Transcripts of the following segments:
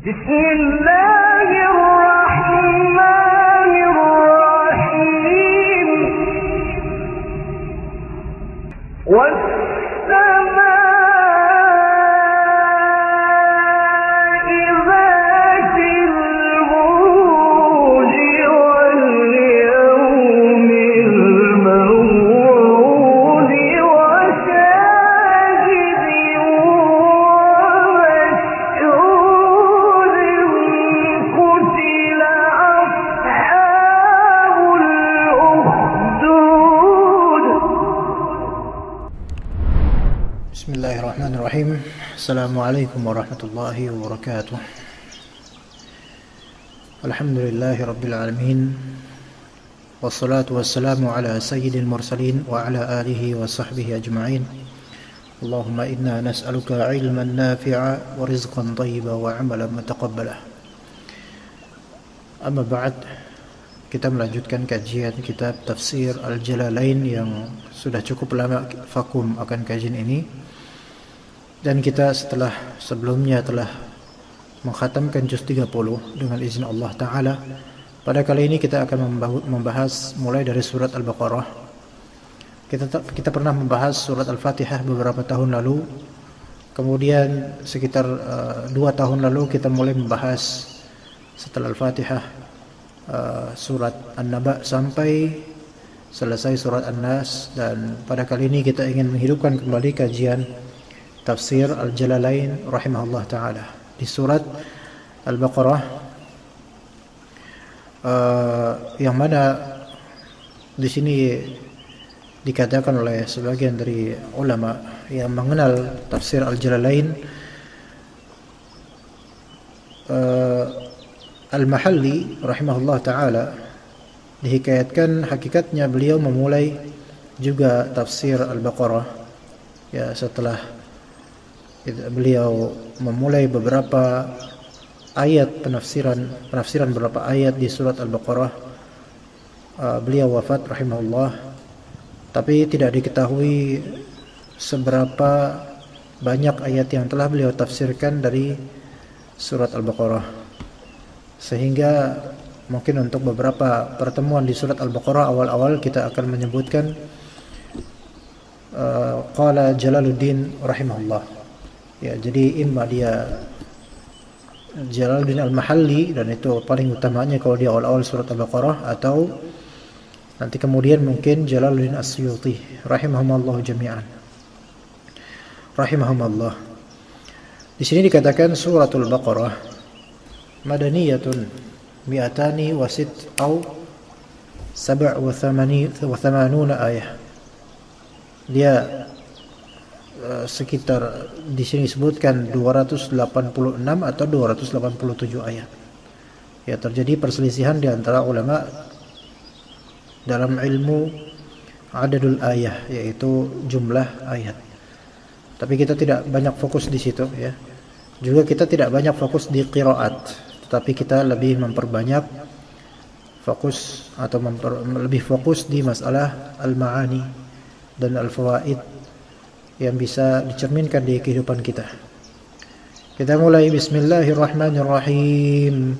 Bismillahirrahmanirrahim. Bismillahirrahmanirrahim. Assalamualaikum warahmatullahi wabarakatuh. Alhamdulillahi rabbil alamin. Wassalatu wassalamu ala sayyidil mursalin wa ala alihi wa sahbihi ajma'in. Allahumma inna nas'aluka ilman nafi'a wa rizqan thayyiban wa amalan mutaqabbala. Amma ba'd, kita melanjutkan kajian kitab Tafsir Al-Jalalain yang sudah cukup lama vakum akan kajian ini. Dan kita sebelumnya telah mengkhatamkan juz 30 dengan izin Allah Ta'ala. Pada kali ini kita akan membahas mulai dari surat Al-Baqarah. Kita pernah membahas surat Al-Fatihah beberapa tahun lalu. Kemudian sekitar 2 tahun lalu kita mulai membahas setelah Al-Fatihah surat An-Naba sampai selesai surat An-Nas. Dan pada kali ini kita ingin menghidupkan kembali kajian Tafsir Al-Jalalain rahimahullah ta'ala di surat Al-Baqarah, yang mana di sini dikatakan oleh sebagian dari ulama yang mengenal Tafsir Al-Jalalain, Al-Mahalli rahimahullah ta'ala dihikayatkan hakikatnya beliau memulai juga Tafsir Al-Baqarah ya setelah beliau memulai beberapa ayat penafsiran beberapa ayat di surat Al-Baqarah. Beliau wafat rahimahullah, tapi tidak diketahui seberapa banyak ayat yang telah beliau tafsirkan dari surat Al-Baqarah, sehingga mungkin untuk beberapa pertemuan di surat Al-Baqarah awal-awal kita akan menyebutkan qala Jalaluddin rahimahullah. Ya, jadi imma dia Jalaluddin Al-Mahalli, dan itu paling utamanya kalau di awal-awal surat Al-Baqarah, atau nanti kemudian mungkin Jalaluddin As-Suyuti rahimahumallahu jami'an. Rahimahumallah. Di sini dikatakan suratul Baqarah madaniyatun mi'atani wa sit au 87 ayah. Dia sekitar di sini disebutkan 286 atau 287 ayat. Ya, terjadi perselisihan di antara ulama dalam ilmu adadul ayah, yaitu jumlah ayat. Tapi kita tidak banyak fokus di situ ya. Juga kita tidak banyak fokus di qiraat, tetapi kita lebih memperbanyak fokus atau lebih fokus di masalah al-ma'ani dan al-fawaid yang bisa dicerminkan di kehidupan kita. Kita mulai. Bismillahirrahmanirrahim.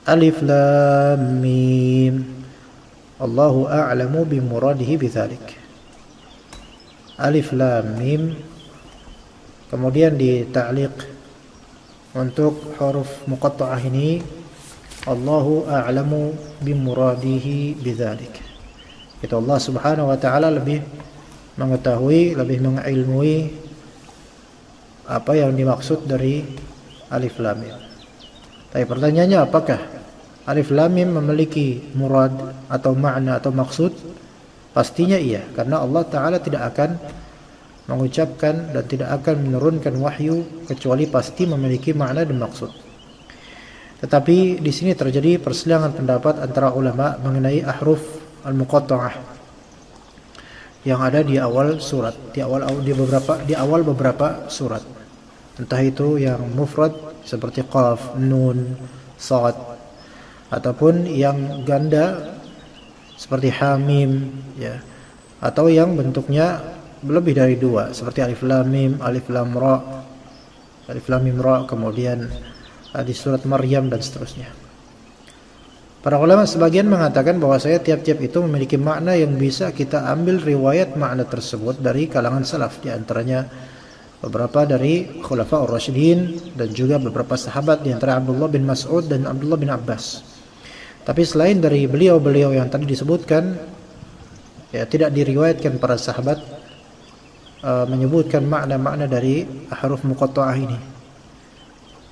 Alif Lam Mim. Allahu a'lamu bimuradihi bidzalik. Alif Lam Mim. Kemudian di ta'liq untuk huruf muqatta'ah ini, Allahu a'lamu bimuradihi bidzalik. Itu Allah Subhanahu wa ta'ala lebih mengetahui, lebih mengilmui apa yang dimaksud dari Alif Lam Mim. Tapi pertanyaannya, apakah Alif Lam Mim memiliki murad atau makna atau maksud? Pastinya iya, karena Allah Ta'ala tidak akan mengucapkan dan tidak akan menurunkan wahyu kecuali pasti memiliki makna dan maksud. Tetapi di sini terjadi perselisihan pendapat antara ulama mengenai ahruf al-muqatta'ah yang ada di awal surat, di awal beberapa surat. Entah itu yang mufrad seperti qaf, nun, sad, ataupun yang ganda seperti hamim ya, atau yang bentuknya lebih dari 2 seperti alif lam mim, alif lam ra, kemudian di surat Maryam dan seterusnya. Para ulama sebagian mengatakan bahwasanya tiap-tiap itu memiliki makna yang bisa kita ambil riwayat makna tersebut dari kalangan salaf, di antaranya beberapa dari Khulafaur Rasyidin dan juga beberapa sahabat, di antara Abdullah bin Mas'ud dan Abdullah bin Abbas. Tapi selain dari beliau-beliau yang tadi disebutkan, ya tidak diriwayatkan para sahabat menyebutkan makna-makna dari huruf muqatta'ah ini.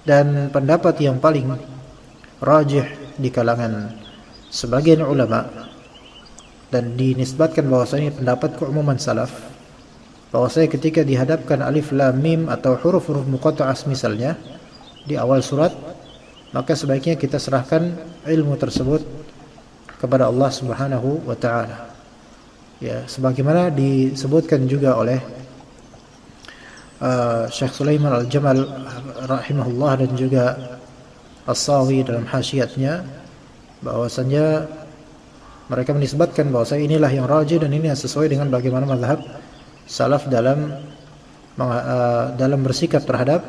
Dan pendapat yang paling rajih di kalangan sebagian ulama dan dinisbatkan bahwasanya pendapat keumuman salaf, bahwasanya ketika dihadapkan alif lam mim atau huruf-huruf muqatta'ah misalnya di awal surat, maka sebaiknya kita serahkan ilmu tersebut kepada Allah Subhanahu wa taala. Ya, sebagaimana disebutkan juga oleh Syekh Sulaiman Al-Jamal rahimahullah dan juga As-Sawi dalam hasyiatnya, bahwasanya mereka menisbatkan bahwasanya inilah yang rajih dan ini yang sesuai dengan bagaimana mazhab salaf dalam bersikap terhadap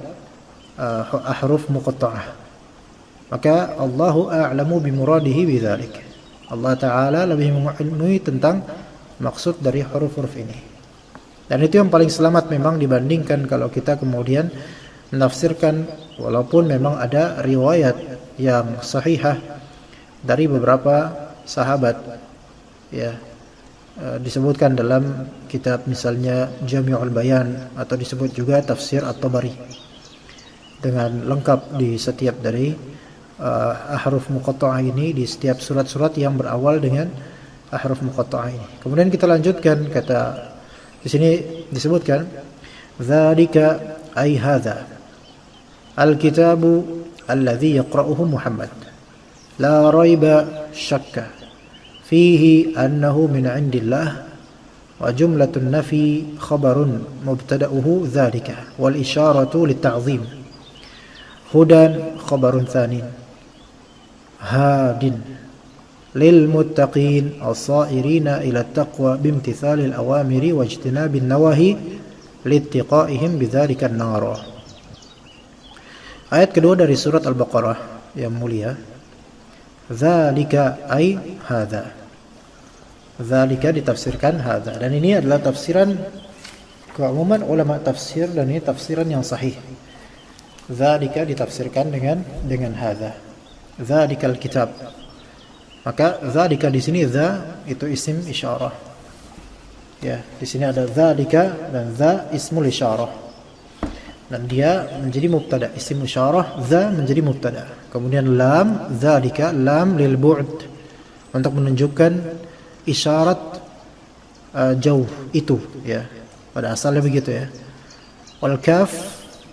huruf muqatta'ah. Maka Allahu a'lamu bimuradihi bidzalik. Allah taala lebih mengetahui tentang maksud dari huruf-huruf ini. Dan itu yang paling selamat memang dibandingkan kalau kita kemudian menafsirkan, walaupun memang ada riwayat yang sahihah dari beberapa sahabat, ya, disebutkan dalam kitab misalnya Jami'ul Bayan, atau disebut juga tafsir At-Tabari, dengan lengkap di setiap dari huruf muqatta'ah ini, di setiap surat-surat yang berawal dengan huruf muqatta'ah ini. Kemudian kita lanjutkan, kata di sini disebutkan dzalika ay hadza al-kitabu alladhi yaqra'uhu Muhammad la raiba syakka fihi annahu min 'indillah wa jumlatun nafi khabarun mubtada'uhu dzalika wal isharatu litta'zim hudan khabarun tsanin hadin lil muttaqin as-sairina ila taqwa bimtithalil awamiri wajtinabin nawahi littiqaihim bidzalika an-nar. Ayat kedua dari surat Al-Baqarah yang mulia, dzalika ay hadza. Dzalika ditafsirkan hadza, dan ini adalah tafsiran keumuman ulama tafsir, dan ini tafsiran yang sahih. Dzalika ditafsirkan dengan hadza. Dzalikal kitab. Maka dzalika di sini dza itu isim isyarah. Ya, di sini ada dzalika dan dza ismul isyarah. Dan dia menjadi mubtada, isim isyarah, dza menjadi mubtada. Kemudian lam, dzalika lam lil bu'd, untuk menunjukkan isyarat jauh itu, ya. Pada asalnya begitu, ya. Wal kaf,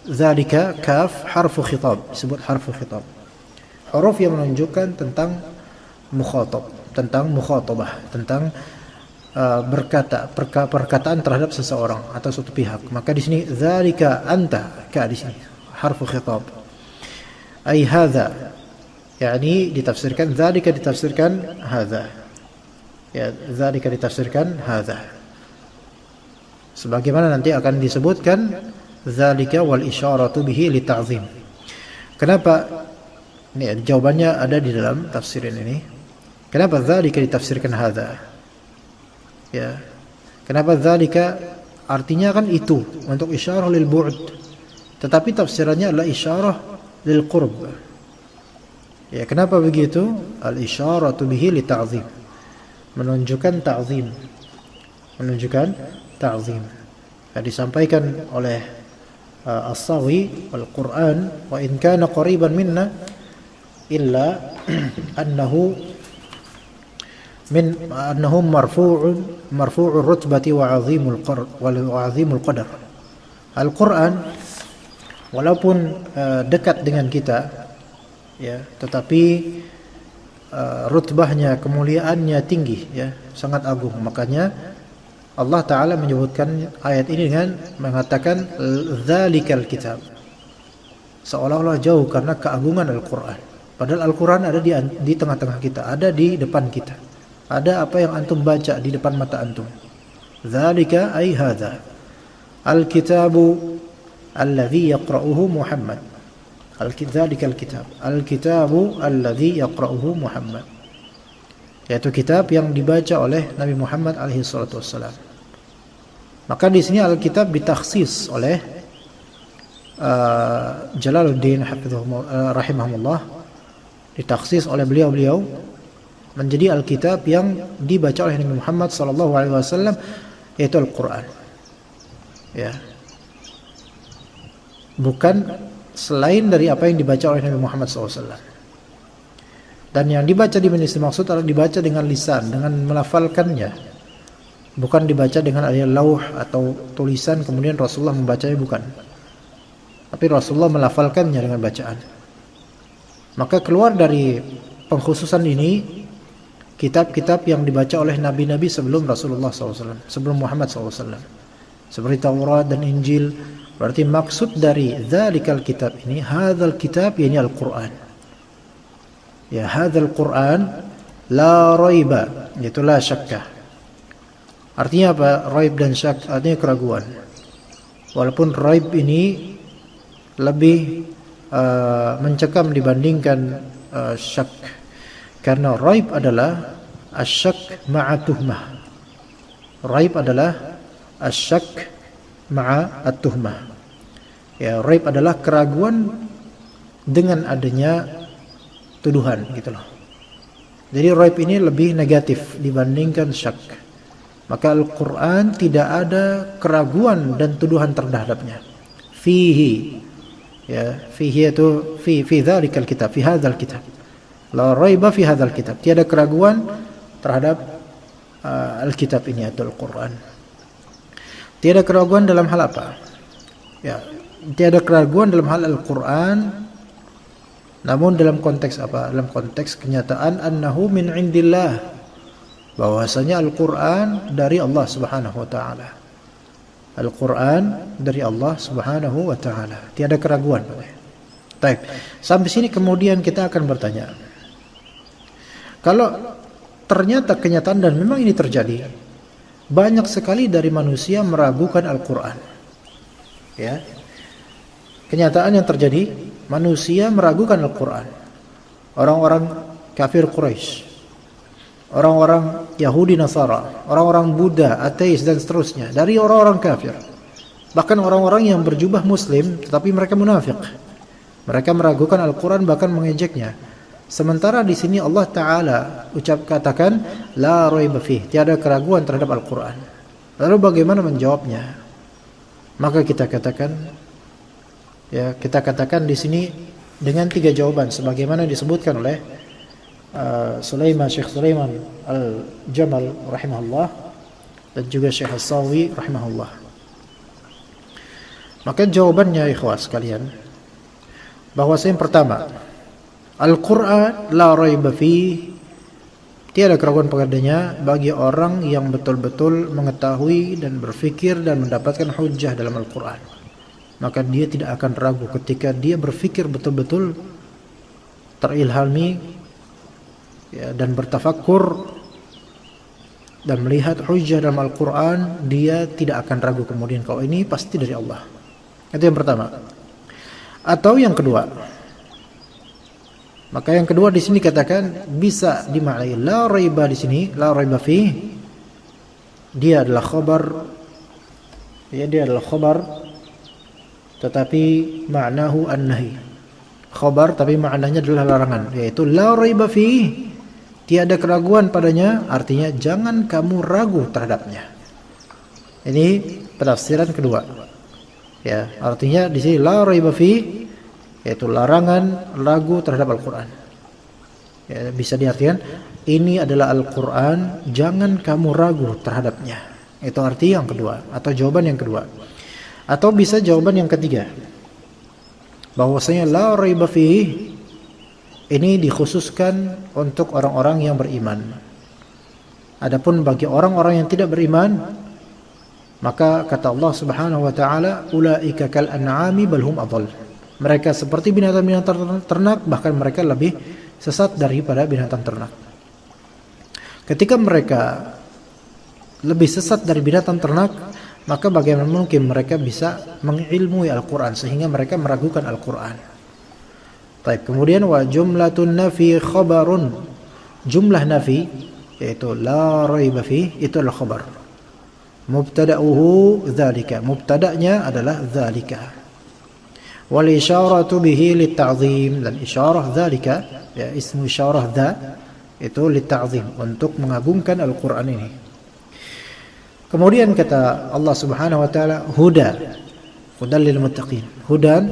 dzalika kaf harfu khitab, disebut harfu khitab. Huruf yang menunjukkan tentang mukhatab, tentang mukhatabah, tentang perkataan terhadap seseorang atau suatu pihak. Maka di sini dzalika anta, ka di sini harfu khitab. Ai hadza, yakni ditafsirkan dzalika, ditafsirkan hadza. Ya, dzalika ditafsirkan hadza. Sebagaimana nanti akan disebutkan dzalika wal isyaratu bihi li ta'zim. Kenapa? Ini jawabannya ada di dalam tafsirin ini. Kenapa dzalika ditafsirkan hadza? Ya. Kenapa dzalika? Artinya kan itu untuk isyarah lil bu'd. Tetapi tafsirannya adalah isyarah lil qurb. Ya, kenapa begitu? Al isyaratu bihi li ta'zim. Menunjukkan ta'zim. Menunjukkan ta'zim. Disampaikan oleh As-Sawi, Al-Qur'an wa in kana qariban minna illa annahu marfu'ur rutbati wa 'azimul qadar. Al-Qur'an walaupun dekat dengan kita, ya, tetapi rutbahnya, kemuliaannya tinggi, ya, sangat agung. Makanya Allah Ta'ala menyebutkan ayat ini dengan mengatakan dzalikal kitab, seolah-olah jauh karena keagungan Al-Qur'an. Padahal Al-Qur'an ada di tengah-tengah kita, ada di depan kita. Ada apa yang antum baca di depan mata antum. Dzalika ay hadza al-kitabu alladhi yaqra'uhu Muhammad. Dzalikal kitab. Al-kitabu alladzi yaqra'uhu Muhammad. Yaitu kitab yang dibaca oleh Nabi Muhammad alaihi salatu wassalam. Maka di sini Alkitab ditakhsis oleh Jalaluddin rahimahullah, ditakhsis oleh beliau menjadi Alkitab yang dibaca oleh Nabi Muhammad sallallahu alaihi wasallam, yaitu Al-Qur'an. Ya. Bukan selain dari apa yang dibaca oleh Nabi Muhammad SAW. Dan yang dibaca di sini maksud adalah dibaca dengan lisan, dengan melafalkannya. Bukan dibaca dengan ada lauh atau tulisan kemudian Rasulullah membacanya, bukan. Tapi Rasulullah melafalkannya dengan bacaan. Maka keluar dari pengkhususan ini kitab-kitab yang dibaca oleh nabi-nabi sebelum Rasulullah SAW, sebelum Muhammad SAW, seperti Taurat dan Injil. Berarti maksud dari dzalikal kitab ini, hadzal kitab, yakni Al-Qur'an. Ya, hadzal Qur'an la raiba, yaitu la syakka. Artinya apa? Raib dan syak artinya keraguan. Walaupun raib ini lebih mencekam dibandingkan syak. Karena raib adalah asyak ma'a tuhmah. Raib adalah asyak ma'a at-tuhmah. Ya, raib adalah keraguan dengan adanya tuduhan, gitu loh. Jadi raib ini lebih negatif dibandingkan syak. Maka Al-Quran tidak ada keraguan dan tuduhan terhadapnya. Fihi, ya, fihi itu fi dzalikal kitab, fi hadzal kitab. La raiba fi hadzal kitab. Tiada keraguan terhadap Alkitab ini atau Al-Quran. Tiada keraguan dalam hal apa? Ya, tiada keraguan dalam hal Al-Quran. Namun dalam konteks apa? Dalam konteks kenyataan annahu min indillah. Bahwasanya Al-Quran dari Allah Subhanahu wa taala. Al-Quran dari Allah Subhanahu wa taala. Tiada keraguan. Baik. Sampai sini kemudian kita akan bertanya. Kalau ternyata kenyataan dan memang ini terjadi, banyak sekali dari manusia meragukan Al-Quran. Ya. Kenyataan yang terjadi, manusia meragukan Al-Quran. Orang-orang kafir Quraisy, orang-orang Yahudi Nasara, orang-orang Buddha, ateis dan seterusnya, dari orang-orang kafir. Bahkan orang-orang yang berjubah muslim tetapi mereka munafik. Mereka meragukan Al-Quran, bahkan mengejeknya. Sementara di sini Allah Ta'ala katakan la raiba fih, tiada keraguan terhadap Al-Quran. Lalu bagaimana menjawabnya? Maka kita katakan di sini dengan 3 jawaban sebagaimana disebutkan oleh Syekh Sulaiman Al-Jamal rahimahullah dan juga Syekh As-Sawi rahimahullah. Maka jawabannya ikhwas sekalian, bahwasanya yang pertama, Al-Quran la raiba fi, tiada keraguan padanya bagi orang yang betul-betul mengetahui dan berfikir dan mendapatkan hujjah dalam Al-Quran. Maka dia tidak akan ragu ketika dia berfikir betul-betul terilhami, ya, dan bertafakkur dan melihat hujjah dalam Al-Quran, dia tidak akan ragu kemudian kalau ini pasti dari Allah. Itu yang pertama. Atau yang kedua, maka yang kedua di sini katakan bisa dimaknai la raiba di sini, la raiba fi, dia adalah khabar, ya, dia adalah khabar tetapi ma'nahu an-nahi. Khabar tapi maknanya adalah larangan, yaitu la raiba fi, tiada keraguan padanya, artinya jangan kamu ragu terhadapnya. Ini penafsiran kedua. Ya, artinya di sini la raiba fi, yaitu larangan ragu terhadap Al-Quran. Ya, bisa diartikan ini adalah Al-Quran, jangan kamu ragu terhadapnya. Itu arti yang kedua atau jawaban yang kedua. Atau bisa jawaban yang ketiga, bahwasanya la raiba fihi ini dikhususkan untuk orang-orang yang beriman. Adapun bagi orang-orang yang tidak beriman, maka kata Allah Subhanahu wa taala, ulaika kal an'ami bal hum adall. Mereka seperti binatang-binatang ternak, bahkan mereka lebih sesat daripada binatang ternak. Ketika mereka lebih sesat dari binatang ternak, maka bagaimana mungkin mereka bisa mengilmui Al-Quran sehingga mereka meragukan Al-Quran? Baik, kemudian wa jumlatun nafi khabarun. Jumlah nafi yaitu la raiba fi itu adalah khabar. Mubtada'uhu dzalika. Mubtada'nya adalah dzalika. Wal isyaratu bihi litta'zim, dan isyarah dzalika ya ismu isyarah dza itu litta'zim, untuk mengagungkan Al-Qur'an ini. Kemudian kata Allah Subhanahu wa taala huda. Hudan lil muttaqin. Hudan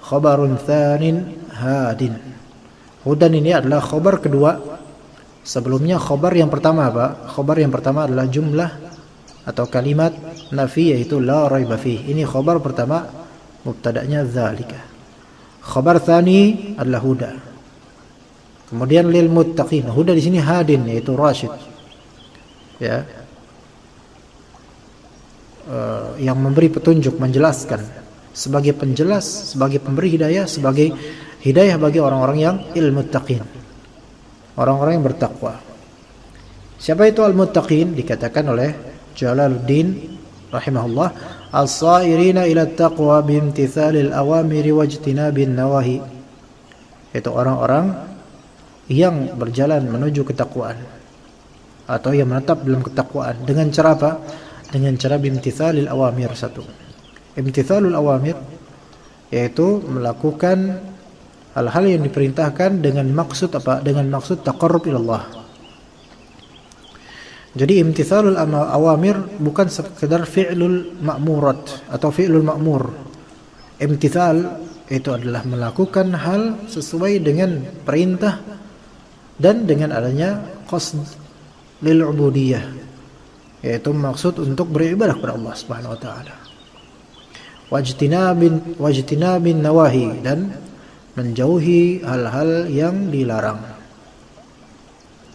khabarun tsanin hadin. Hudan ini adalah khabar kedua. Sebelumnya khabar yang pertama apa? Khabar yang pertama adalah jumlah atau kalimat nafi yaitu la raiba fi. Ini khabar pertama, mubtada'nya dzalika. Khabar tsani adalah huda. Kemudian lil muttaqin. Huda di sini hadin yaitu rasyid. Ya. Yang memberi petunjuk, menjelaskan, sebagai penjelas, sebagai pemberi hidayah, sebagai hidayah bagi orang-orang yang ilmuttaqin, orang-orang yang bertakwa. Siapa itu al-muttaqin? Dikatakan oleh Jalaluddin rahimahullah, as-sairina ila taqwa bimtithalil awamiri wajtinabin nawahi. Itu orang-orang yang berjalan menuju ketakwaan atau yang menetap dalam ketakwaan dengan cara apa? Dengan cara bimtithalil awamir. Satu, imtithalul awamir yaitu melakukan hal-hal yang diperintahkan dengan maksud apa? Dengan maksud taqarrub ilallah. Jadi imtithalul awamir bukan sekedar fi'lul ma'murat atau fi'lul ma'mur. Imtithal itu adalah melakukan hal sesuai dengan perintah dan dengan adanya qasd lil ubudiyah, yaitu maksud untuk beribadah kepada Allah Subhanahu wa taala. Wajtinabin nawahi, dan menjauhi hal-hal yang dilarang.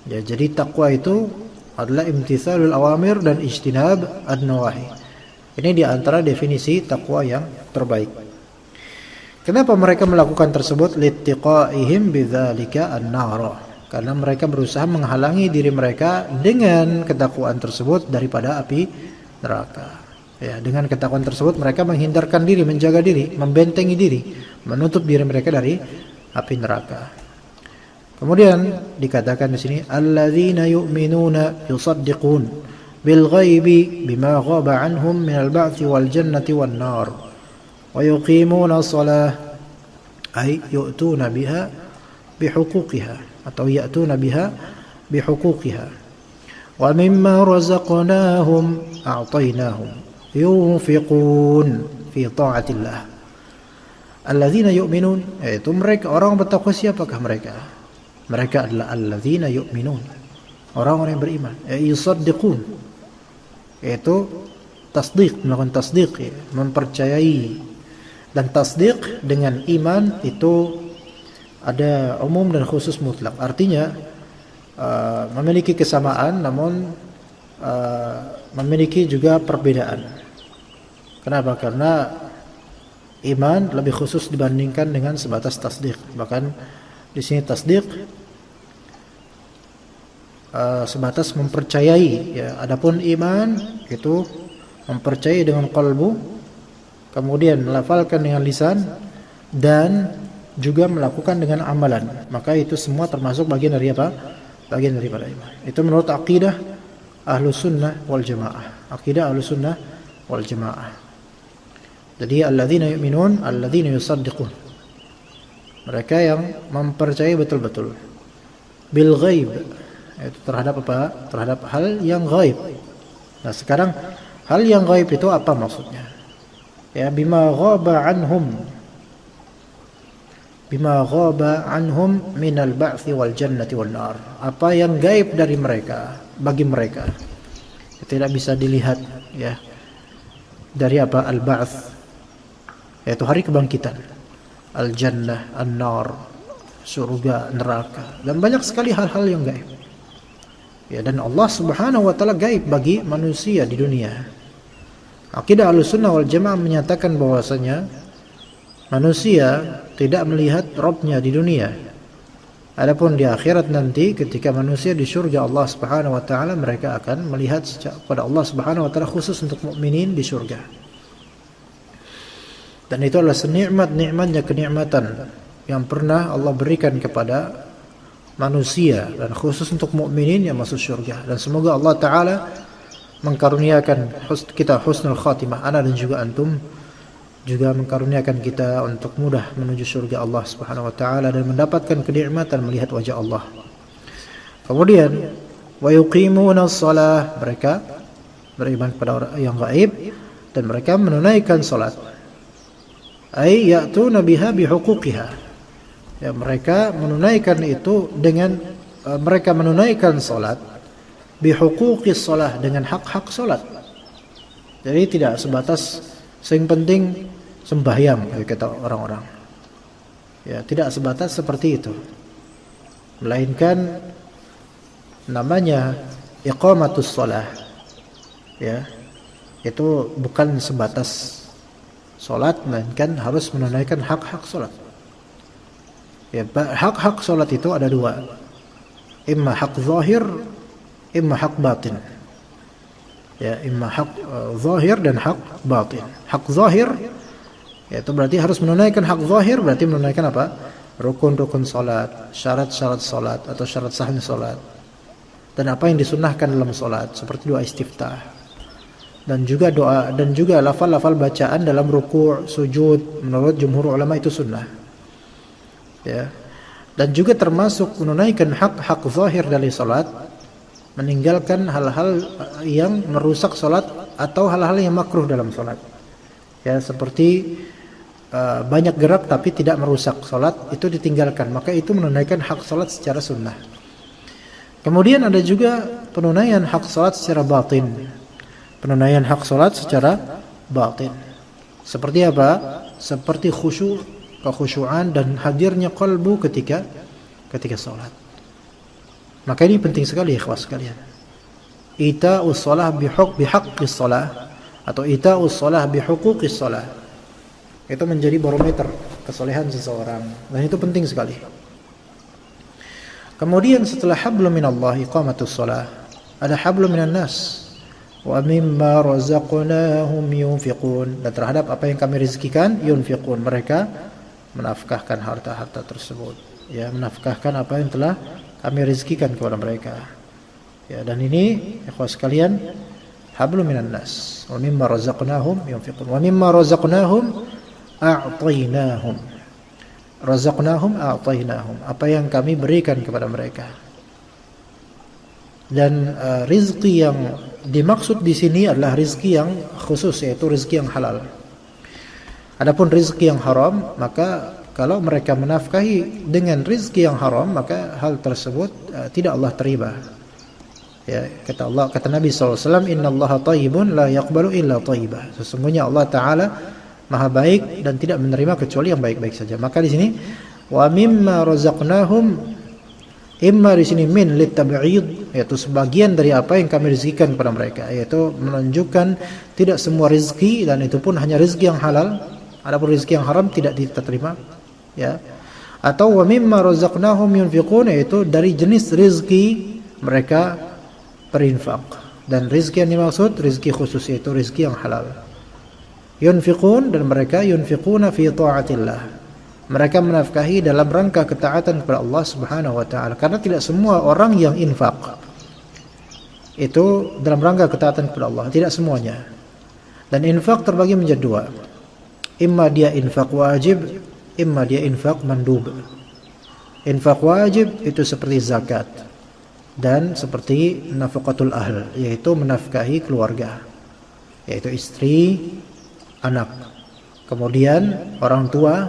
Ya, jadi takwa itu adalah imtithalul awamir dan ijtinab an-nawahi. Ini di antara definisi takwa yang terbaik. Kenapa mereka melakukan tersebut? Littiqaihim bidzalika an-nar. Karena mereka berusaha menghalangi diri mereka dengan ketakwaan tersebut daripada api neraka. Ya, dengan ketakwaan tersebut mereka menghindarkan diri, menjaga diri, membentengi diri, menutup diri mereka dari api neraka. Kemudian dikatakan di sini alladzina yu'minuna yusaddiqun bil ghaibi bima ghaba anhum minal ba'tsi wal jannati wan nar wa yuqimuna shalah ay yu'tuna biha bihuquqiha atau ya'tuna biha bihuquqiha wa mimma razaqnahum a'tainahum yunfiqun fi ta'atillah. Alladzina yu'minun, yaitu mereka orang bertakwa. Siapakah mereka? Mereka adalah alladzina yu'minun, orang-orang yang beriman. Yusaddiqun, yaitu tasdiq, melakukan tasdiq, ya, mempercayai. Dan tasdiq dengan iman itu ada umum dan khusus mutlak. Artinya memiliki kesamaan namun memiliki juga perbedaan. Kenapa? Karena iman lebih khusus dibandingkan dengan sebatas tasdiq. Bahkan di sini tasdiq sebatas mempercayai, ya. Adapun iman itu mempercayai dengan qalbu, kemudian melafalkan dengan lisan, dan juga melakukan dengan amalan. Maka itu semua termasuk bagian dari apa? Bagian daripada iman. Itu menurut akidah Ahlus Sunnah wal Jamaah. Akidah Ahlus Sunnah wal Jamaah. Jadi alladzina yu'minun, alladzina yusaddiqun. Mereka yang mempercayai betul-betul. Bil ghaib, itu terhadap apa? Terhadap hal yang gaib. Nah, sekarang hal yang gaib itu apa maksudnya? Ya, bima ghaba anhum minal ba'thi wal jannati wal nar. Apa yang gaib dari mereka, bagi mereka tidak bisa dilihat, ya. Dari apa? Al-ba'ts, yaitu hari kebangkitan. Al-jannah, an-nar, surga, neraka, dan banyak sekali hal-hal yang gaib. Ya, dan Allah Subhanahu wa taala gaib bagi manusia di dunia. Akidah Ahlussunnah wal Jamaah menyatakan bahwasanya manusia tidak melihat Rabbnya di dunia. Adapun di akhirat nanti ketika manusia di surga Allah Subhanahu wa taala, mereka akan melihat kepada Allah Subhanahu wa taala, khusus untuk mukminin di surga. Dan itu adalah senikmat-nikmatnya kenikmatan yang pernah Allah berikan kepada manusia, dan khusus untuk mukminin yang masuk surga. Dan semoga Allah Ta'ala mengkaruniakan kita husnul khatimah, ana dan juga antum, juga mengkaruniakan kita untuk mudah menuju surga Allah Subhanahu wa taala dan mendapatkan kenikmatan melihat wajah Allah. Kemudian wa yuqimuna shalah, mereka beriman kepada orang yang gaib dan mereka menunaikan salat. Ai ya'tuna biha bihuquqiha. Ya, mereka menunaikan itu dengan mereka menunaikan salat bihuquqis shalah, dengan hak-hak salat. Jadi tidak sebatas yang penting sembahyang kata orang-orang. Ya, tidak sebatas seperti itu. Melainkan namanya iqamatus shalah. Ya. Itu bukan sebatas salat, melainkan harus menunaikan hak-hak salat. Ya, hak-hak salat itu ada dua. Imma hak zahir, imma hak batin. Ya, imma hak zahir dan hak batin. Hak zahir yaitu berarti harus menunaikan hak zahir, berarti menunaikan apa? Rukun-rukun salat, syarat-syarat salat atau syarat sahnya salat. Dan apa yang disunnahkan dalam salat seperti doa istiftah. Dan juga doa dan juga lafal-lafal bacaan dalam ruku', sujud, menurut jumhur ulama itu sunnah. Ya. Dan juga termasuk menunaikan hak-hak zahir dari salat, meninggalkan hal-hal yang merusak salat atau hal-hal yang makruh dalam salat. Ya, seperti banyak gerak tapi tidak merusak salat, itu ditinggalkan, maka itu menunaikan hak salat secara sunnah. Kemudian ada juga penunaian hak salat secara batin. Penunaian hak salat secara batin. Seperti apa? Seperti khusyuk, kekhusyuan dan hadirnya qalbu ketika salat. Maka ini penting sekali ikhwas sekalian. Ita'us shalah bihaqqis shalah atau ita'us shalah bihuquqis shalah. Itu menjadi barometer kesolehan seseorang, dan itu penting sekali. Kemudian setelah hablum minallah iqamatus shalah, ada hablum minan nas. Wa mimma razaqnahum yunfiqun, dan terhadap apa yang kami rezekikan yunfiqun, mereka menafkahkan harta-harta tersebut. Ya, menafkahkan apa yang telah kami rezekikan kepada mereka. Ya, dan ini ikhwas sekalian hablum minan nas. Wa mimma razaqnahum yunfiqun wa mimma razaqnahum a'tainahum. Razaqnahum a'tainahum, apa yang kami berikan kepada mereka. Dan rizki yang dimaksud di sini adalah rizki yang khusus, yaitu rizki yang halal. Adapun rizki yang haram, maka kalau mereka menafkahi dengan rizki yang haram, maka hal tersebut tidak Allah terima. Ya, kata Nabi SAW, innallaha thayyibun la yaqbalu illa thayyibah. Sesungguhnya Allah Ta'ala Maha baik dan tidak menerima kecuali yang baik-baik saja. Maka di sini wa mimma razaqnahum, imma di sini min litab'id, yaitu sebagian dari apa yang kami rezekikan kepada mereka, yaitu menunjukkan tidak semua rezeki, dan itu pun hanya rezeki yang halal. Adapun rezeki yang haram tidak diterima. Ya. Atau wa mimma razaqnahum yunfiqun, yaitu dari jenis rezeki mereka berinfak. Dan rezeki yang dimaksud rezeki khusus, yaitu rezeki yang halal. Yunfiqun, dan mereka yunfiquna fi ta'atillah. Mereka menafkahi dalam rangka ketaatan kepada Allah Subhanahu wa taala. Karena tidak semua orang yang infak itu dalam rangka ketaatan kepada Allah, tidak semuanya. Dan infak terbagi menjadi dua. Imma dia infak wajib, imma dia infak mandub. Infak wajib itu seperti zakat dan seperti nafaqatul ahl, yaitu menafkahi keluarga, yaitu istri, anak, kemudian orang tua,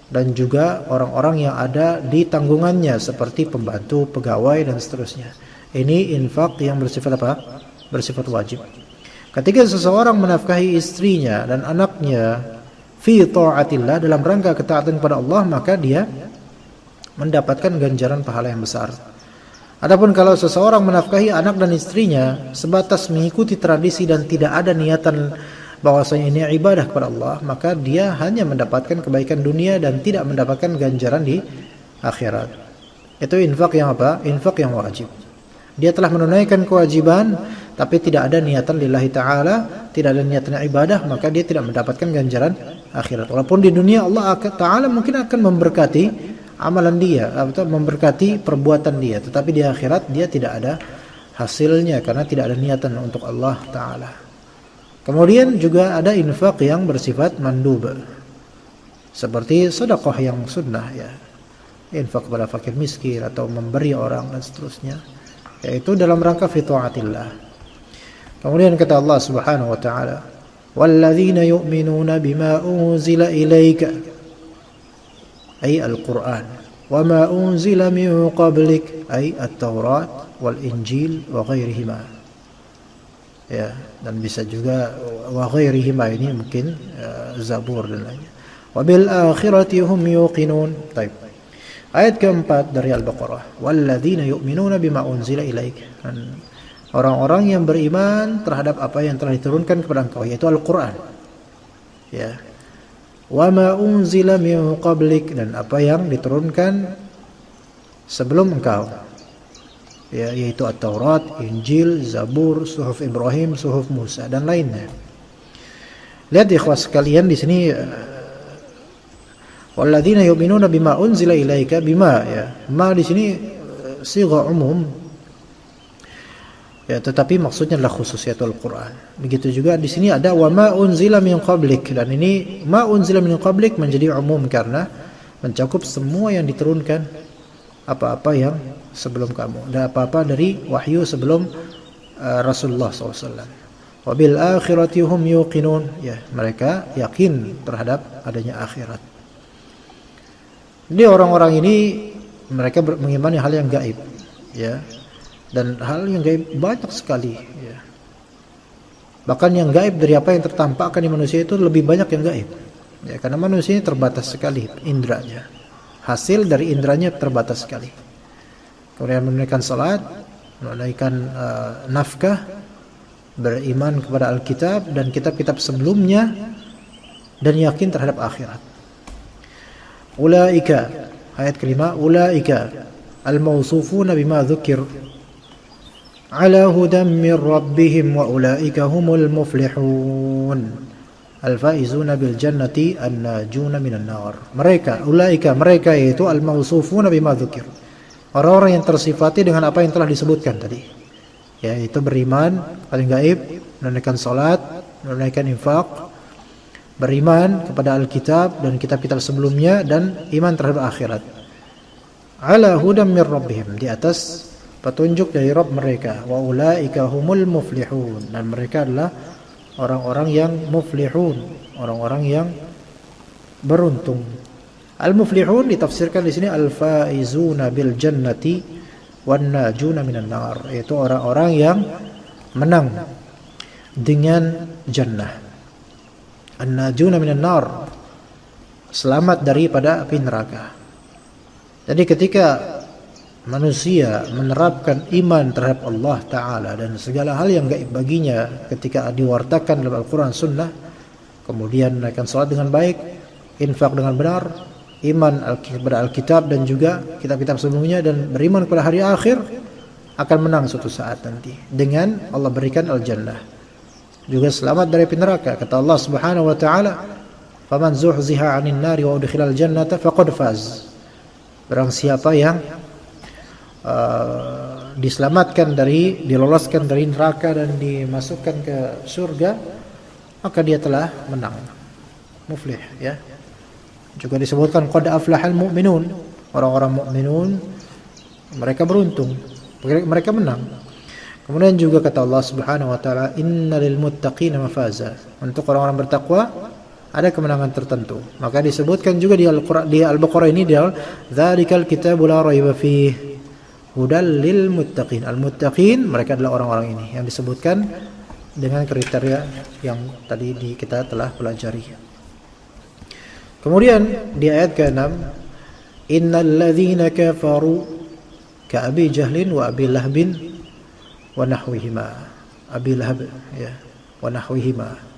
dan juga orang-orang yang ada di tanggungannya seperti pembantu, pegawai, dan seterusnya. Ini infak yang bersifat apa? Bersifat wajib. Ketika seseorang menafkahi istrinya dan anaknya fi ta'atillah, dalam rangka ketaatan kepada Allah, maka dia mendapatkan ganjaran pahala yang besar. Adapun kalau seseorang menafkahi anak dan istrinya sebatas mengikuti tradisi dan tidak ada niatan bahwasanya ini ibadah kepada Allah, maka dia hanya mendapatkan kebaikan dunia dan tidak mendapatkan ganjaran di akhirat. Itu infak yang apa? Infak yang wajib. Dia telah menunaikan kewajiban tapi tidak ada niatan lillahi ta'ala, tidak ada niatan ibadah, maka dia tidak mendapatkan ganjaran akhirat. Walaupun di dunia Allah Ta'ala mungkin akan memberkati amalan dia atau memberkati perbuatan dia, tetapi di akhirat dia tidak ada hasilnya karena tidak ada niatan untuk Allah Ta'ala. Kemudian juga ada infak yang bersifat mandub, seperti sedekah yang sunnah, ya, infak kepada fakir miskin atau memberi orang dan seterusnya, yaitu dalam rangka fi taatillah. Kemudian kata Allah Subhanahu wa taala, "Walladzina yu'minuna bima unzila ilaika," ay al-Qur'an, "wa ma unzila min qablik," ay at-Taurat wal Injil wa ghairihima. Ya, dan bisa juga wa ghairihima ini mungkin Zabur dan lainnya. Wa bil akhirati hum yuqinun. Baik. Ayat keempat dari Al-Baqarah, "Walladzina yu'minuna bima unzila ilaik." Orang-orang yang beriman terhadap apa yang telah diturunkan kepada engkau, yaitu Al-Qur'an. Ya. Wa ma unzila min qablik, dan apa yang diturunkan sebelum engkau. Ya, yaitu At-Taurat, Injil, Zabur, Suhuf Ibrahim, Suhuf Musa dan lainnya. Lihat ikhwas sekalian di sini, walladzina yu'minuna bima unzila ilaika, bima, ya. Ma di sini sigha umum. Ya, tetapi maksudnya adalah khususiatul Quran. Begitu juga di sini ada wa ma unzila min qablik, dan ini ma unzila min qablik menjadi umum karena mencakup semua yang diturunkan, apa-apa yang sebelum kamu, dan apa-apa dari wahyu sebelum Rasulullah SAW. Wabil akhirati hum yuqinun, ya, mereka yakin terhadap adanya akhirat. Jadi orang-orang ini mereka mengimani hal yang gaib, ya, dan hal yang gaib banyak sekali, ya. Bahkan yang gaib dari apa yang tertampakkan di manusia itu lebih banyak yang gaib, ya, karena manusia ini terbatas sekali indranya, hasil dari indranya terbatas sekali. Kemudian menunaikan salat, menunaikan nafkah, beriman kepada Alkitab dan kitab-kitab sebelumnya, dan yakin terhadap akhirat. Ulaika, ayat kelima, ulaika al-mawsufuna bima dzukir ala hudan min rabbihim wa ulaika humul muflihun al-faizuna bil jannati an-najuna minan nar. Mereka, ulaika, mereka yaitu al-mawsufuna bima dzukir, orang-orang yang tersifati dengan apa yang telah disebutkan tadi, yaitu beriman paling gaib, menunaikan salat, menunaikan infak, beriman kepada Alkitab dan kitab-kitab sebelumnya, dan iman terhadap akhirat. Ala hudam min rabbihim, di atas petunjuk dari Rabb mereka. Wa ulaika humul muflihun, dan mereka adalah orang-orang yang muflihun, orang-orang yang beruntung. Al-muflihun ditafsirkan di sini al-faizuna bil jannati wan najuna minan nar, yaitu orang-orang yang menang dengan jannah. An-najuna minan nar, selamat daripada api neraka. Jadi ketika manusia menerapkan iman terhadap Allah Ta'ala dan segala hal yang gaib baginya ketika diwartakan dalam Al-Quran Sunnah, kemudian menaikkan salat dengan baik, infak dengan benar, iman kepada Alkitab dan juga kitab-kitab sebelumnya, dan beriman kepada hari akhir, akan menang suatu saat nanti dengan Allah berikan al-jannah, juga selamat dari api neraka. Kata Allah Subhanahu wa taala, "Faman zuhziha 'anil nari wa udkhilal jannata faqad faz." Barang siapa yang diloloskan dari neraka dan dimasukkan ke surga, maka dia telah menang, muflih, ya. Juga disebutkan qad aflahal mu'minun, orang-orang mukminun mereka beruntung, mereka menang. Kemudian juga kata Allah Subhanahu wa taala, "Innalil muttaqina mafaza." Untuk orang-orang bertakwa ada kemenangan tertentu. Maka disebutkan juga di Al-Qur'an, di Al-Baqarah ini, dia dzalikal kitabu la raiba fihi hudal lil muttaqin. Al-muttaqin mereka adalah orang-orang ini yang disebutkan dengan kriteria yang tadi kita telah pelajari. Kemudian di ayat ke-6, "Innal ladzina kafaru ka Abi Jahlin wa Abi Lahbin wa nahwihima." Abi Lahab, ya, wa nahwihima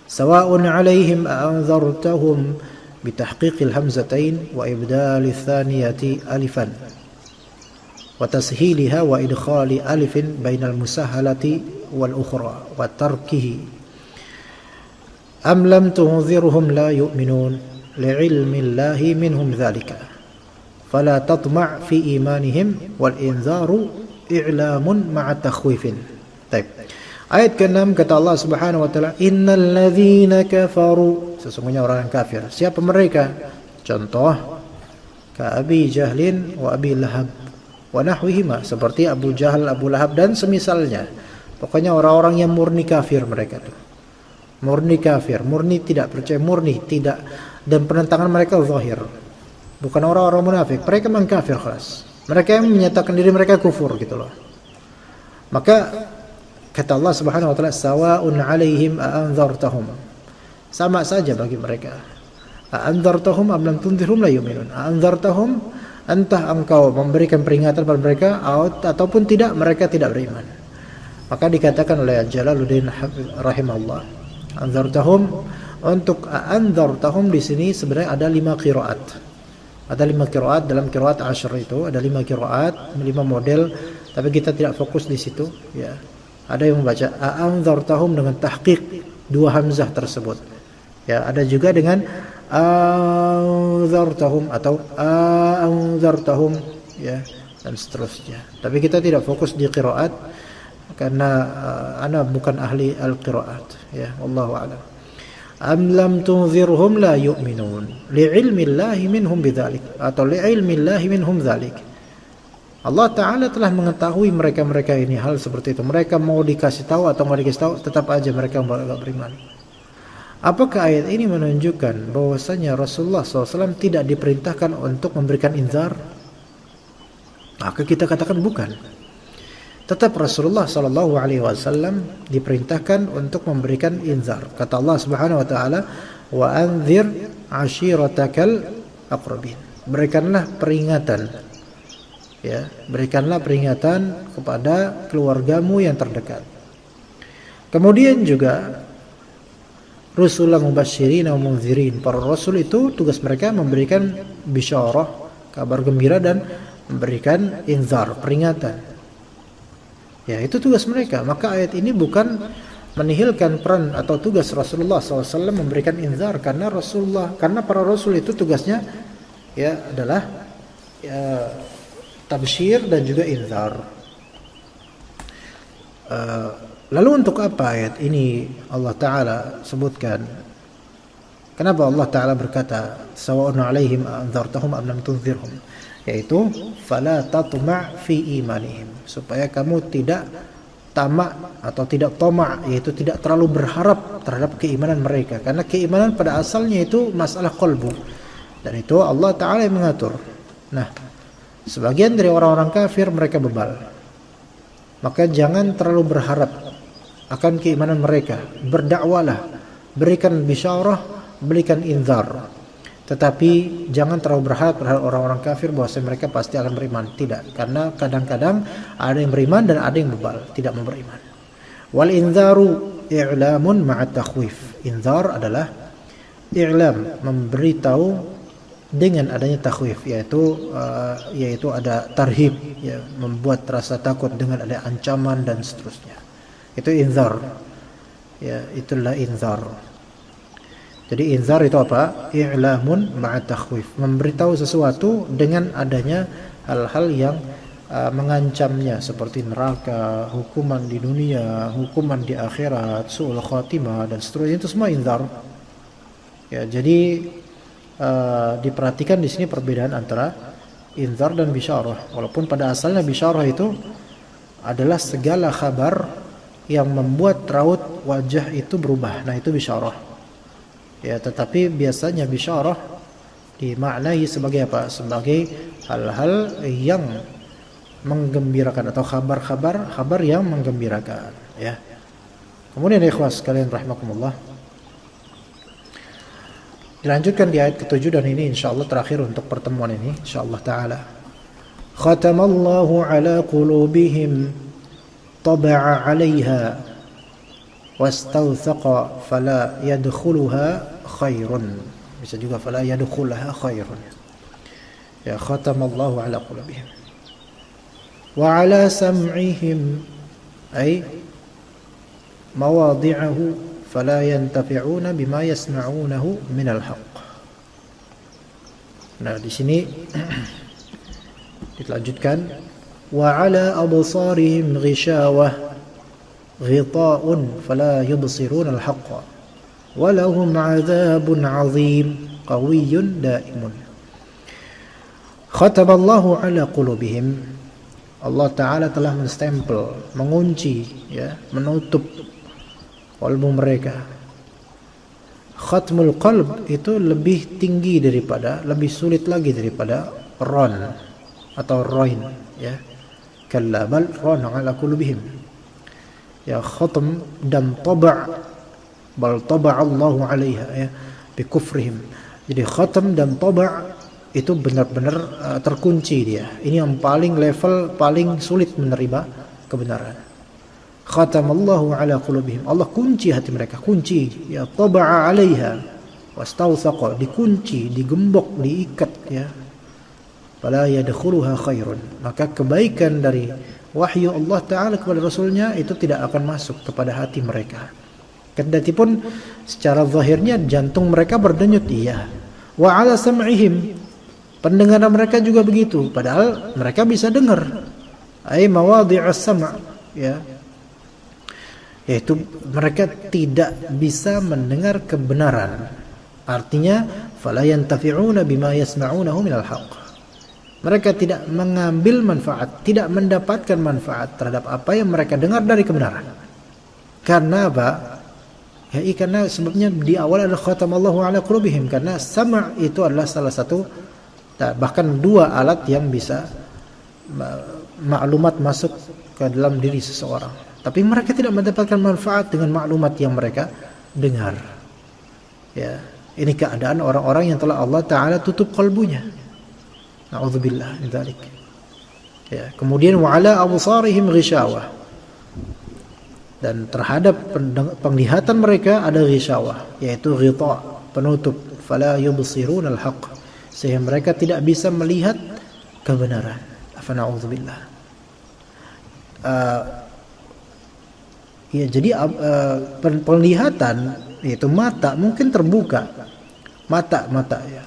sawa'un 'alaihim a'anzartahum bitahqiqil hamzatain wa ibdal tsaniyati alifan wa tashiliha wa idkhali alifin bainal musahalati wal ukhra wa tarkihi am lam tunzirhum la yu'minun li'ilmillahi minhum dzalika fala tatma' fi imanihim wal inzaru i'lamun ma'a takhwifin. Baik. Ayat ke-6 kata Allah Subhanahu wa taala, innal ladzina kafaru, sesungguhnya orang yang kafir. Siapa mereka? Contoh, ka Abi Jahlin wa Abi Lahab wa nahwihima, seperti Abu Jahal, Abu Lahab dan semisalnya. Pokoknya orang-orang yang murni kafir mereka tuh. Murni kafir, murni tidak percaya, murni tidak, dan penentangan mereka zahir. Bukan orang-orang munafik, mereka memang kafir keras. Mereka yang menyatakan diri mereka kufur gitu loh. Maka kata Allah Subhanahu wa taala, sawa'un 'alaihim a'anzartahum. Sama saja bagi mereka. A'anzartahum am lam tunzirhum la yu'minun. A'anzartahum, entah engkau memberikan peringatan pada mereka ataupun tidak, mereka tidak beriman. Maka dikatakan oleh Jalaluddin rahimahullah, anzartahum, untuk anzartahum di sini sebenarnya ada 5 qiraat. Ada 5 qiraat dalam qiraat Ashr itu, ada 5 qiraat, 5 model, tapi kita tidak fokus di situ ya. Ada yang membaca anzartahum dengan tahqiq 2 hamzah tersebut. Ya, ada juga dengan anzartahum atau anzartahum ya, dan seterusnya. Tapi kita tidak fokus di qiraat karena ana bukan ahli al-qiraat ya, wallahu a'lam. Am lam tunzirhum la yu'minun li'ilmillahi minhum bidzalik, atau li'ilmillahi minhum dzalik. Allah Ta'ala telah mengetahui mereka-mereka ini hal seperti itu. Mereka mau dikasih tahu atau mau dikasih tahu, tetap aja mereka tidak beriman. Apakah ayat ini menunjukkan bahwasanya Rasulullah SAW tidak diperintahkan untuk memberikan inzar? Maka kita katakan bukan. Tetap Rasulullah SAW diperintahkan untuk memberikan inzar. Kata Allah Subhanahu wa taala, "Wa anzir 'ashiratakal aqrabin." Berikanlah peringatan. Ya, berikanlah peringatan kepada keluargamu yang terdekat. Kemudian juga Rusulan mubasysyirin wa mundzirin. Para rasul itu tugas mereka memberikan bisyarah, kabar gembira, dan memberikan inzar, peringatan. Ya, itu tugas mereka. Maka ayat ini bukan menihilkan peran atau tugas Rasulullah SAW memberikan inzar, karena para rasul itu tugasnya ya adalah ya, tabsyir dan juga inzar. Lalu untuk apa ayat ini Allah Ta'ala sebutkan? Kenapa Allah Ta'ala berkata sawa'un 'alaihim anzartahum am lam tunzirhum? Yaitu fala tatma' fi imanihim, supaya kamu tidak tamak atau tidak toma', yaitu tidak terlalu berharap terhadap keimanan mereka, karena keimanan pada asalnya itu masalah qalbu, dan itu Allah Ta'ala yang mengatur. Nah, sebagian dari orang-orang kafir mereka bebal, maka jangan terlalu berharap akan keimanan mereka. Berdakwalah, berikan bisyarah, berikan inzar, tetapi jangan terlalu berharap terhadap orang-orang kafir bahwa mereka pasti akan beriman. Tidak, karena kadang-kadang ada yang beriman dan ada yang bebal, tidak mau beriman. Wal inzaru i'lamun ma'a takhwif. Inzar adalah i'lam, memberitahu dengan adanya takhwif, yaitu ada tarhib, ya, membuat rasa takut dengan ada ancaman dan seterusnya. Itu inzar. Ya, itulah inzar. Jadi inzar itu apa? I'lamun ma'a takhwif, memberitahu sesuatu dengan adanya hal-hal yang mengancamnya, seperti neraka, hukuman di dunia, hukuman di akhirat, su'ul khatimah dan seterusnya. Itu semua inzar. Ya, jadi diperhatikan di sini perbedaan antara inzar dan bisyarah. Walaupun pada asalnya bisyarah itu adalah segala kabar yang membuat raut wajah itu berubah. Nah, itu bisyarah. Ya, tetapi biasanya bisyarah dimaknai sebagai apa? Sebagai hal-hal yang menggembirakan atau kabar yang menggembirakan, ya. Kemudian ikhwas sekalian rahimakumullah, dilanjutkan di ayat ke-7, dan ini insyaallah terakhir untuk pertemuan ini insyaallah taala. Khatamallahu ala qulubihim taba'a 'alaiha wastawthaqa fala yadkhuluha khairun. Bisa juga fala yadkhulaha khairun. Ya, khatamallahu ala qulubihim wa ala sam'ihim ay mawadhi'ahu فلا ينتفعون بما يسمعونه من الحق. Nah, di sini dilanjutkan wa 'ala absarihim ghishawah ghita'un fala yubsiruna al-haqqa wa lahum 'adzabun 'adzim qawiyyun da'imun. Khatamallahu 'ala qulubihim. Allah Ta'ala telah menstempel, mengunci, ya, menutup qalbu mereka. Khatmul qalb itu lebih tinggi daripada, lebih sulit lagi daripada ron atau roin, ya. Kalla bal rana ala qulubihim. Ya, khatm dan taba' bal taba' Allahu 'alaiha, ya, bi kufrihim. Jadi khatm dan taba' itu benar-benar terkunci dia. Ini yang paling level paling sulit menerima kebenaran. Khatamallahu ala qulubihim. Allah kunci hati mereka, kunci, ya, taba'a 'alaiha wastawthaqa, dikunci, digembok, diikat, ya. Fala yadkhuluha khairun. Maka kebaikan dari wahyu Allah Ta'ala kepada Rasulnya itu tidak akan masuk kepada hati mereka. Kendatipun secara zahirnya jantung mereka berdenyut, iya. Wa ala sam'ihim, pendengaran mereka juga begitu, padahal mereka bisa dengar. Ai mawadhi'us sam', ya. Yaitu mereka tidak bisa mendengar kebenaran. Artinya fala yantafi'una bima yasma'unahu minal haqq. Mereka tidak mengambil manfaat, tidak mendapatkan manfaat terhadap apa yang mereka dengar dari kebenaran. Karena apa? Ya, karena sebabnya di awal adalah khatamallahu ala qulubihim, karena sama' itu adalah salah satu, bahkan dua alat yang bisa maklumat masuk ke dalam diri seseorang. Tapi mereka tidak mendapatkan manfaat dengan maklumat yang mereka dengar. Ya, ini keadaan orang-orang yang telah Allah Ta'ala tutup kalbunya. Na'udzubillah min dzalik. Ya, kemudian wa 'ala absarihim ghishawah. Dan terhadap penglihatan mereka ada ghishawah, yaitu ghita', penutup. Fala yubsiruna al-haqq, sehingga mereka tidak bisa melihat kebenaran. Na'udzubillah. Ya, jadi penglihatan yaitu mata mungkin terbuka, mata, ya.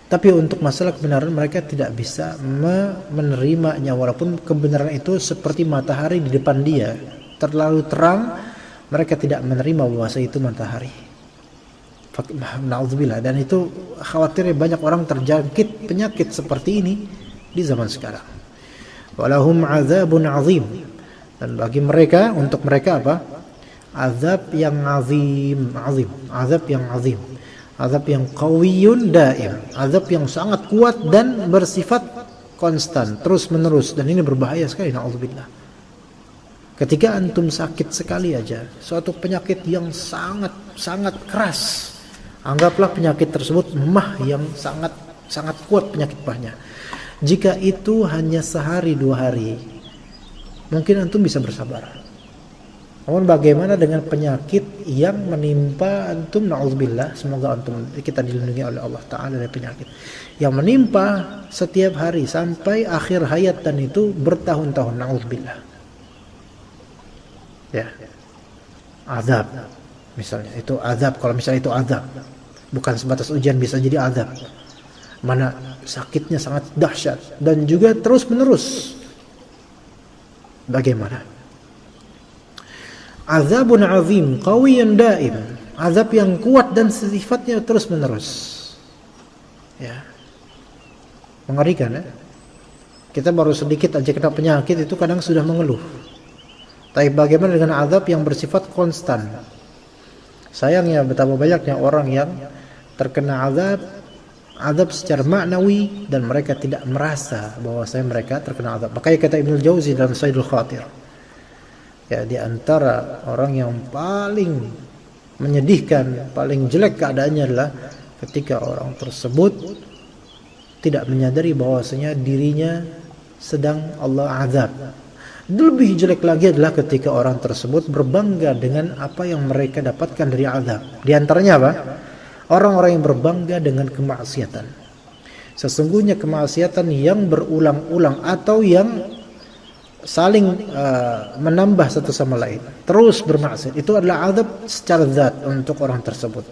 Tapi untuk masalah kebenaran mereka tidak bisa menerimanya, walaupun kebenaran itu seperti matahari di depan dia, terlalu terang, mereka tidak menerima bahwa itu matahari. Na'udzubillah. Dan itu khawatirnya banyak orang terjangkit penyakit seperti ini di zaman sekarang. Walahum 'adzabun 'adzim. Dan bagi mereka, untuk mereka apa? Azab yang azim, azab yang azim, azab yang qawiyyun daim, azab yang sangat kuat dan bersifat konstan, terus menerus. Dan ini berbahaya sekali, na'udzubillah. Ketika antum sakit sekali aja, suatu penyakit yang sangat keras, anggaplah penyakit tersebut mah yang sangat kuat penyakit mahnya. Jika itu hanya sehari 2 hari, mungkin antum bisa bersabar. Namun bagaimana dengan penyakit yang menimpa antum, na'udzubillah, semoga antum, kita dilindungi oleh Allah Ta'ala dari penyakit yang menimpa setiap hari sampai akhir hayat, dan itu bertahun-tahun, na'udzubillah. Ya, azab misalnya, itu azab. Kalau misalnya itu azab, bukan sebatas ujian, bisa jadi azab, mana sakitnya sangat dahsyat dan juga terus menerus. Bagaimana? Azabun azim qawiyyun daim, azab yang kuat dan sifatnya terus menerus. Ya, mengerikan, ya. Kita baru sedikit aja kena penyakit itu kadang sudah mengeluh. Tapi bagaimana dengan azab yang bersifat konstan? Sayangnya betapa banyaknya orang yang terkena azab secara maknawi dan mereka tidak merasa bahwasanya mereka terkena azab. Makanya kata Ibnu Jauzi dalam Saidul Khatir, ya, di antara orang yang paling menyedihkan, paling jelek keadaannya adalah ketika orang tersebut tidak menyadari bahwasanya dirinya sedang Allah azab. Lebih jelek lagi adalah ketika orang tersebut berbangga dengan apa yang mereka dapatkan dari azab. Di antaranya apa? Orang-orang yang berbangga dengan kemaksiatan. Sesungguhnya kemaksiatan yang berulang-ulang atau yang saling menambah satu sama lain, terus bermaksiat, itu adalah azab secara zat untuk orang tersebut.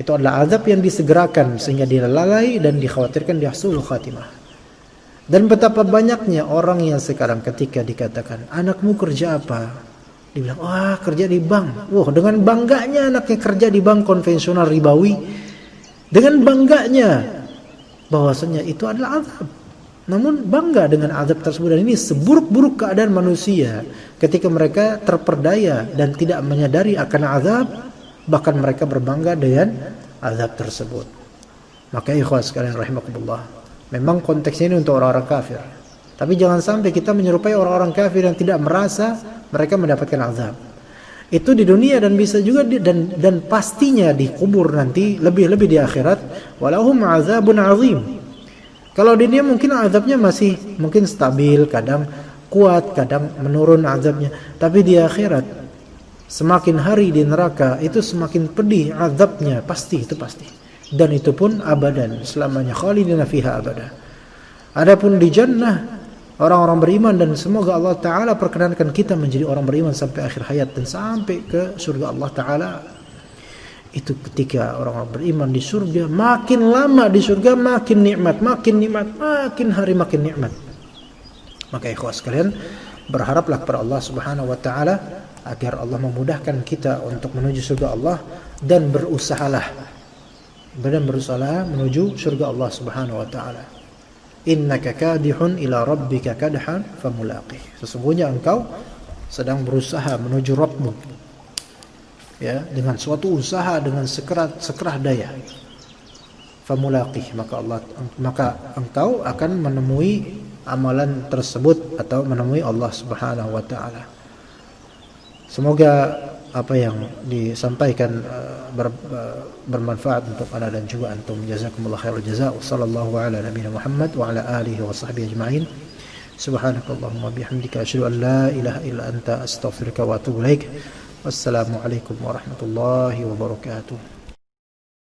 Itu adalah azab yang disegerakan sehingga dia lalai dan dikhawatirkan dia husnul khatimah. Dan betapa banyaknya orang yang sekarang ketika dikatakan, anakmu kerja apa? Dibilang, wah kerja di bank. Wah, dengan bangganya anaknya kerja di bank konvensional ribawi. Dengan bangganya bahwasanya itu adalah azab. Namun bangga dengan azab tersebut. Dan ini seburuk-buruk keadaan manusia ketika mereka terperdaya dan tidak menyadari akan azab, bahkan mereka berbangga dengan azab tersebut. Maka ikhwas sekalian rahimakumullah, memang konteksnya ini untuk orang-orang kafir. Tapi jangan sampai kita menyerupai orang-orang kafir yang tidak merasa mereka mendapatkan azab. Itu di dunia dan bisa juga dan pastinya di kubur nanti, lebih-lebih di akhirat. Walahum azabun azim. Kalau di dunia mungkin azabnya masih mungkin stabil, kadang kuat, kadang menurun azabnya. Tapi di akhirat, semakin hari di neraka itu semakin pedih azabnya, pasti itu pasti. Dan itu pun abadan, selamanya, khalidina fiha abada. Adapun di jannah, orang-orang beriman, dan semoga Allah Ta'ala perkenankan kita menjadi orang beriman sampai akhir hayat dan sampai ke surga Allah Ta'ala. Itu ketika orang-orang beriman di surga, makin lama di surga makin nikmat, makin hari makin nikmat. Maka ikhwas sekalian, berharaplah kepada Allah Subhanahu wa taala agar Allah memudahkan kita untuk menuju surga Allah, dan berusahalah menuju surga Allah Subhanahu wa taala. Innaka kadihun ila rabbika kadhan famulaqih. Sesungguhnya engkau sedang berusaha menuju Rabbmu, ya, dengan suatu usaha, dengan sekerah daya. Famulaqih, maka engkau akan menemui amalan tersebut atau menemui Allah Subhanahu wa taala. Semoga apa yang disampaikan bermanfaat untuk Anda dan juga antum. Jazakumullah khairul jazaa. Wassallallahu ala nabiyina Muhammad wa ala alihi wa sahbihi ajma'in. Subhanakallahumma bihamdika asyhadu an la ilaha illa anta astaghfiruka wa atubu ilaik. Wassalamu alaikum warahmatullahi wabarakatuh.